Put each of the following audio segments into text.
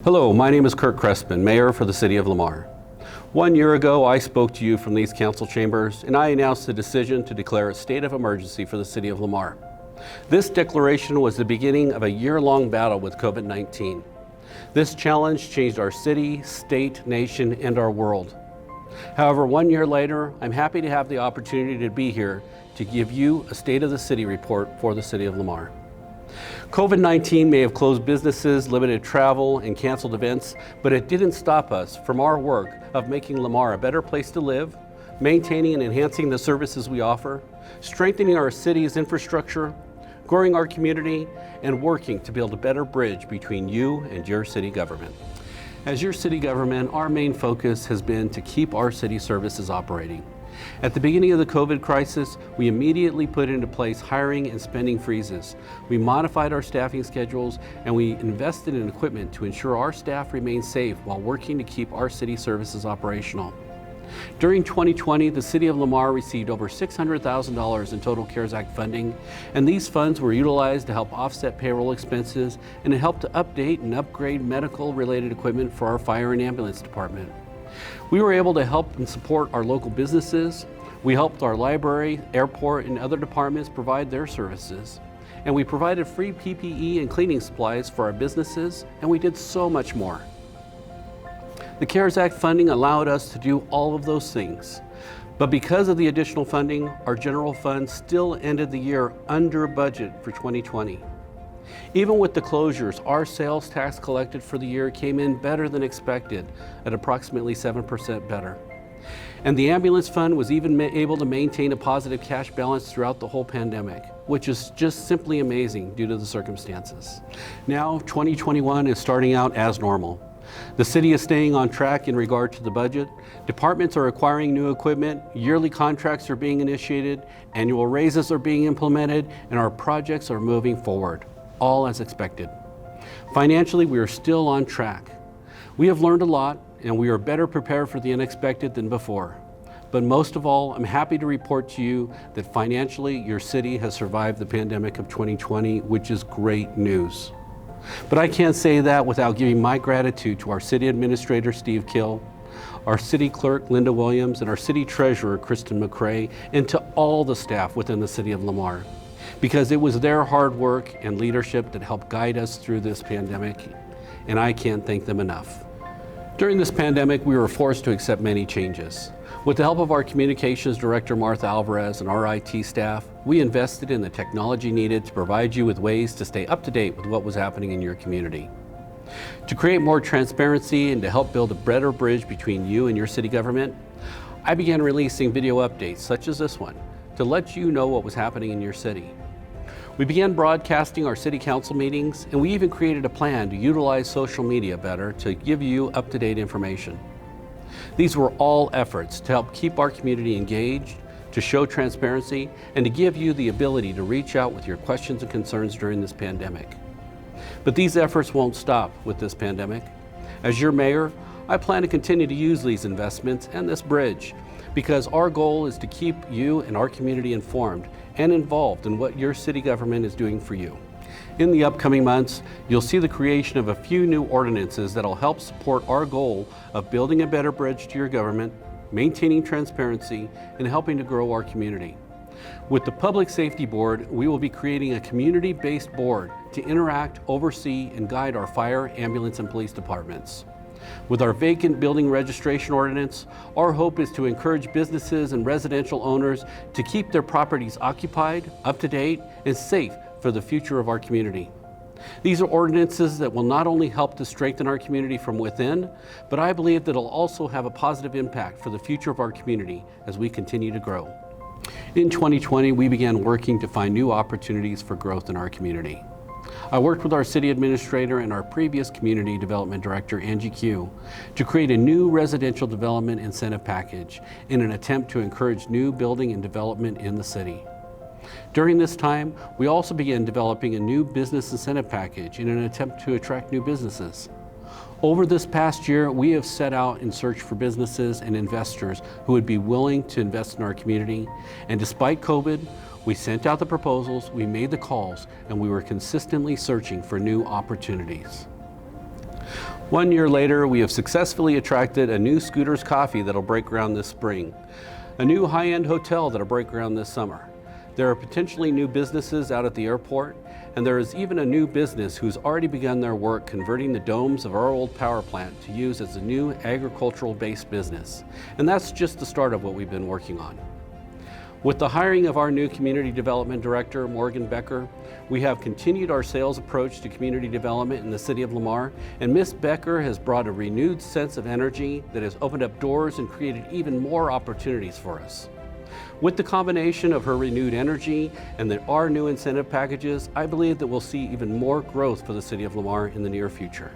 Hello, my name is Kirk Crespin, Mayor for the City of Lamar. 1 year ago, I spoke to you from these council chambers and I announced the decision to declare a state of emergency for the City of Lamar. This declaration was the beginning of a year-long battle with COVID-19. This challenge changed our city, state, nation, and our world. However, 1 year later, I'm happy to have the opportunity to be here to give you a State of the City report for the City of Lamar. COVID-19 may have closed businesses, limited travel, and canceled events, but it didn't stop us from our work of making Lamar a better place to live, maintaining and enhancing the services we offer, strengthening our city's infrastructure, growing our community, and working to build a better bridge between you and your city government. As your city government, our main focus has been to keep our city services operating. At the beginning of the COVID crisis, we immediately put into place hiring and spending freezes. We modified our staffing schedules and we invested in equipment to ensure our staff remain safe while working to keep our city services operational. During 2020, the City of Lamar received over $600,000 in total CARES Act funding, and these funds were utilized to help offset payroll expenses and to help to update and upgrade medical-related equipment for our fire and ambulance department. We were able to help and support our local businesses. We helped our library, airport, and other departments provide their services. And we provided free PPE and cleaning supplies for our businesses, and we did so much more. The CARES Act funding allowed us to do all of those things. But because of the additional funding, our general fund still ended the year under budget for 2020. Even with the closures, our sales tax collected for the year came in better than expected at approximately 7% better. And the ambulance fund was even able to maintain a positive cash balance throughout the whole pandemic, which is just simply amazing due to the circumstances. Now, 2021 is starting out as normal. The city is staying on track in regard to the budget. Departments are acquiring new equipment, yearly contracts are being initiated, annual raises are being implemented, and our projects are moving forward, all as expected. Financially, we are still on track. We have learned a lot, and we are better prepared for the unexpected than before. But most of all, I'm happy to report to you that financially, your city has survived the pandemic of 2020, which is great news. But I can't say that without giving my gratitude to our city administrator, Steve Kill, our city clerk, Linda Williams, and our city treasurer, Kristen McCrae, and to all the staff within the City of Lamar, because it was their hard work and leadership that helped guide us through this pandemic, and I can't thank them enough. During this pandemic, we were forced to accept many changes. With the help of our communications director, Martha Alvarez, and our IT staff, we invested in the technology needed to provide you with ways to stay up to date with what was happening in your community. To create more transparency and to help build a better bridge between you and your city government, I began releasing video updates such as this one to let you know what was happening in your city. We began broadcasting our city council meetings, and we even created a plan to utilize social media better to give you up-to-date information. These were all efforts to help keep our community engaged, to show transparency, and to give you the ability to reach out with your questions and concerns during this pandemic. But these efforts won't stop with this pandemic. As your mayor, I plan to continue to use these investments and this bridge because our goal is to keep you and our community informed and involved in what your city government is doing for you. In the upcoming months, you'll see the creation of a few new ordinances that'll help support our goal of building a better bridge to your government, maintaining transparency, and helping to grow our community. With the Public Safety Board, we will be creating a community-based board to interact, oversee, and guide our fire, ambulance, and police departments. With our vacant building registration ordinance, our hope is to encourage businesses and residential owners to keep their properties occupied, up to date, and safe for the future of our community. These are ordinances that will not only help to strengthen our community from within, but I believe that it'll also have a positive impact for the future of our community as we continue to grow. In 2020, we began working to find new opportunities for growth in our community. I worked with our city administrator and our previous community development director, Angie Q, to create a new residential development incentive package in an attempt to encourage new building and development in the city. During this time, we also began developing a new business incentive package in an attempt to attract new businesses. Over this past year, we have set out in search for businesses and investors who would be willing to invest in our community. And despite COVID, we sent out the proposals, we made the calls, and we were consistently searching for new opportunities. 1 year later, we have successfully attracted a new Scooters Coffee that'll break ground this spring, a new high-end hotel that'll break ground this summer. There are potentially new businesses out at the airport, and there is even a new business who's already begun their work converting the domes of our old power plant to use as a new agricultural-based business. And that's just the start of what we've been working on. With the hiring of our new Community Development Director, Morgan Becker, we have continued our sales approach to community development in the City of Lamar, and Ms. Becker has brought a renewed sense of energy that has opened up doors and created even more opportunities for us. With the combination of her renewed energy and our new incentive packages, I believe that we'll see even more growth for the City of Lamar in the near future.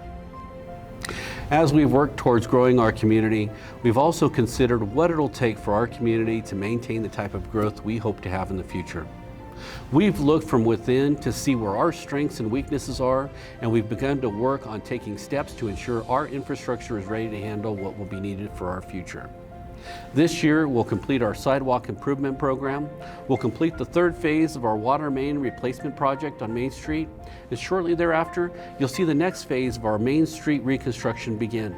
As we've worked towards growing our community, we've also considered what it'll take for our community to maintain the type of growth we hope to have in the future. We've looked from within to see where our strengths and weaknesses are, and we've begun to work on taking steps to ensure our infrastructure is ready to handle what will be needed for our future. This year, we'll complete our sidewalk improvement program. We'll complete the third phase of our water main replacement project on Main Street, and shortly thereafter, you'll see the next phase of our Main Street reconstruction begin.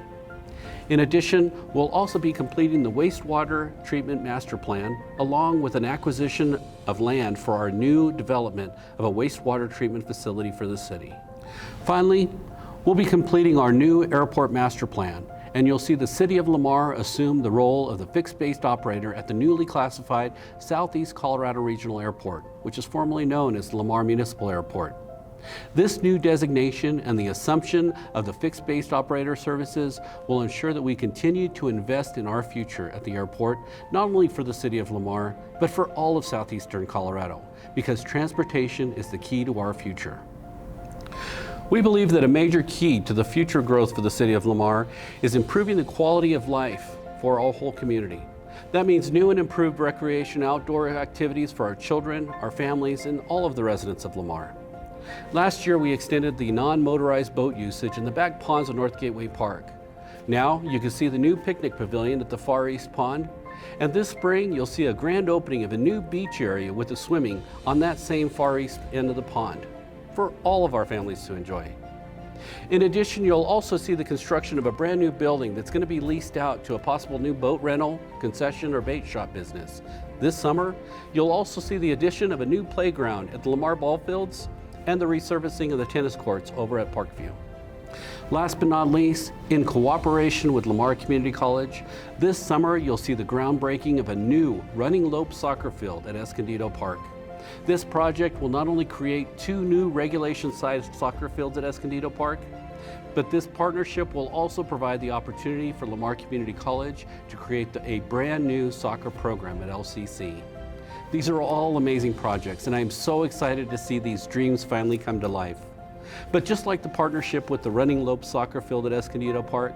In addition, we'll also be completing the wastewater treatment master plan, along with an acquisition of land for our new development of a wastewater treatment facility for the city. Finally, we'll be completing our new airport master plan, and you'll see the City of Lamar assume the role of the fixed-based operator at the newly classified Southeast Colorado Regional Airport, which is formerly known as the Lamar Municipal Airport. This new designation and the assumption of the fixed-based operator services will ensure that we continue to invest in our future at the airport, not only for the City of Lamar, but for all of southeastern Colorado, because transportation is the key to our future. We believe that a major key to the future growth for the City of Lamar is improving the quality of life for our whole community. That means new and improved recreation outdoor activities for our children, our families, and all of the residents of Lamar. Last year, we extended the non-motorized boat usage in the back ponds of North Gateway Park. Now, you can see the new picnic pavilion at the Far East Pond. And this spring, you'll see a grand opening of a new beach area with the swimming on that same Far East end of the pond for all of our families to enjoy. In addition, you'll also see the construction of a brand new building that's going to be leased out to a possible new boat rental, concession, or bait shop business. This summer, you'll also see the addition of a new playground at the Lamar Ball Fields and the resurfacing of the tennis courts over at Parkview. Last but not least, in cooperation with Lamar Community College, this summer you'll see the groundbreaking of a new running lope soccer field at Escondido Park. This project will not only create 2 new regulation-sized soccer fields at Escondido Park, but this partnership will also provide the opportunity for Lamar Community College to create a brand new soccer program at LCC. These are all amazing projects, and I am so excited to see these dreams finally come to life. But just like the partnership with the Running Lope soccer field at Escondido Park,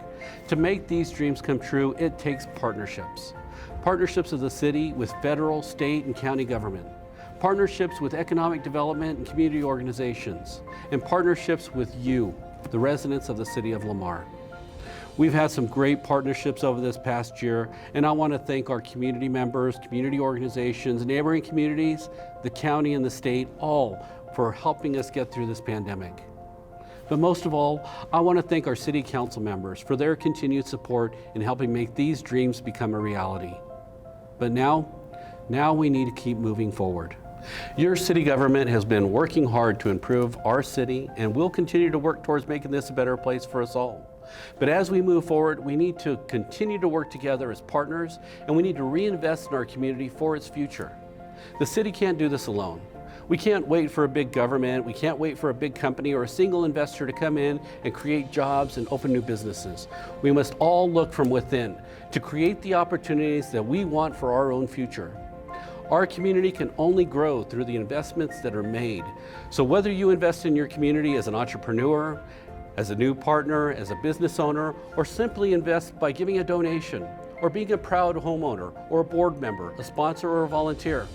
to make these dreams come true, it takes partnerships. Partnerships of the city with federal, state, and county government. Partnerships with economic development and community organizations. And partnerships with you, the residents of the City of Lamar. We've had some great partnerships over this past year, and I want to thank our community members, community organizations, neighboring communities, the county and the state, all for helping us get through this pandemic. But most of all, I want to thank our city council members for their continued support in helping make these dreams become a reality. But now we need to keep moving forward. Your city government has been working hard to improve our city, and we'll continue to work towards making this a better place for us all. But as we move forward, we need to continue to work together as partners, and we need to reinvest in our community for its future. The city can't do this alone. We can't wait for a big government, we can't wait for a big company or a single investor to come in and create jobs and open new businesses. We must all look from within to create the opportunities that we want for our own future. Our community can only grow through the investments that are made. So whether you invest in your community as an entrepreneur, as a new partner, as a business owner, or simply invest by giving a donation, or being a proud homeowner, or a board member, a sponsor, or a volunteer,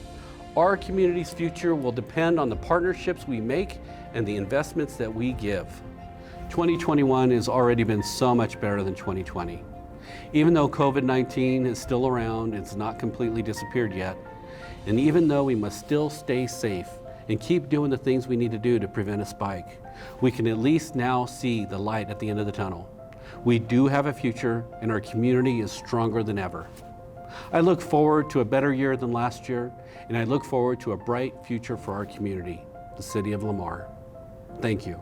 our community's future will depend on the partnerships we make and the investments that we give. 2021 has already been so much better than 2020. Even though COVID-19 is still around, it's not completely disappeared yet. And even though we must still stay safe and keep doing the things we need to do to prevent a spike, we can at least now see the light at the end of the tunnel. We do have a future, and our community is stronger than ever. I look forward to a better year than last year, and I look forward to a bright future for our community, the City of Lamar. Thank you.